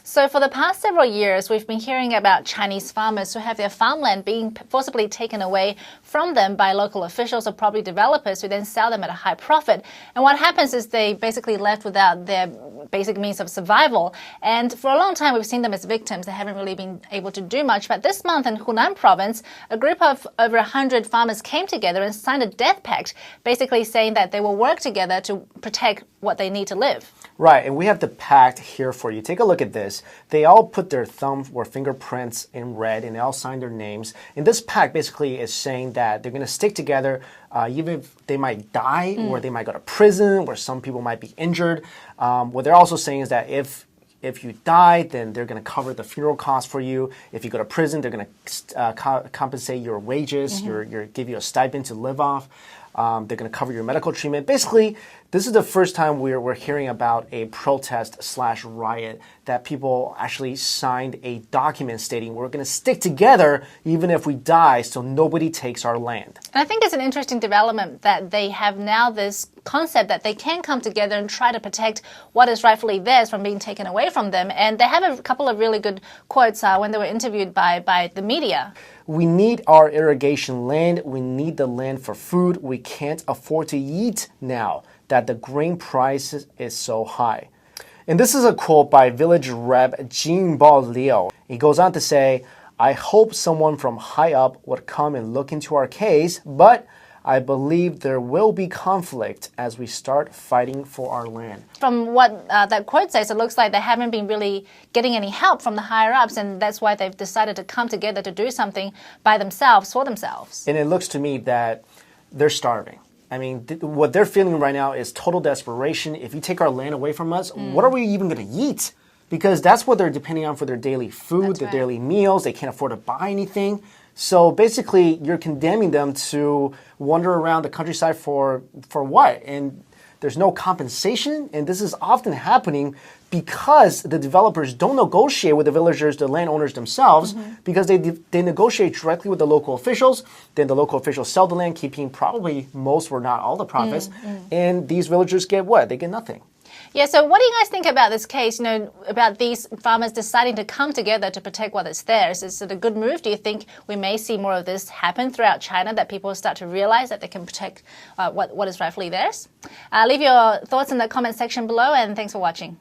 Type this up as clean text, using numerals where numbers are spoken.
So for the past several years, we've been hearing about Chinese farmers who have their farmland being forcibly taken away from them by local officials or property developers who then sell them at a high profit. And what happens is they basically left without their basic means of survival. And for a long time, we've seen them as victims. They haven't really been able to do much. But this month in Hunan province, a group of over 100 farmers came together and signed a death pact, basically saying that they will work together to protect what they need to live. Right, and we have the pact here for you. Take a look at this. They all put their thumb or fingerprints in red, and they all signed their names. And this pact basically is saying that they're going to stick together, even if they might die, or they might go to prison, or some people might be injured. What they're also saying is that if you die, then they're going to cover the funeral costs for you. If you go to prison, they're going to compensate your wages, give you a stipend to live off. They're going to cover your medical treatment. Basically, this is the first time we're hearing about a protest/riot that people actually signed a document stating we're going to stick together even if we die so nobody takes our land. And I think it's an interesting development that they have now this concept that they can come together and try to protect what is rightfully theirs from being taken away from them. And they have a couple of really good quotes when they were interviewed by the media. We need our irrigation land. We need the land for food. We can't afford to eat now that the grain price is so high. And this is a quote by village rep Jinbao Liu. He goes on to say, I hope someone from high up would come and look into our case, but I believe there will be conflict as we start fighting for our land. From what that quote says, it looks like they haven't been really getting any help from the higher-ups, and that's why they've decided to come together to do something by themselves, for themselves. And it looks to me that they're starving. I mean, what they're feeling right now is total desperation. If you take our land away from us, what are we even going to eat? Because that's what they're depending on for their daily food, their daily meals. They can't afford to buy anything. So basically, you're condemning them to wander around the countryside for what? And there's no compensation. And this is often happening because the developers don't negotiate with the villagers, the landowners themselves, because they negotiate directly with the local officials. Then the local officials sell the land, keeping probably most or not all the profits. And these villagers get what? They get nothing. Yeah, so what do you guys think about this case, about these farmers deciding to come together to protect what is theirs? Is it a good move? Do you think we may see more of this happen throughout China, that people start to realize that they can protect what is rightfully theirs? Leave your thoughts in the comment section below, and thanks for watching.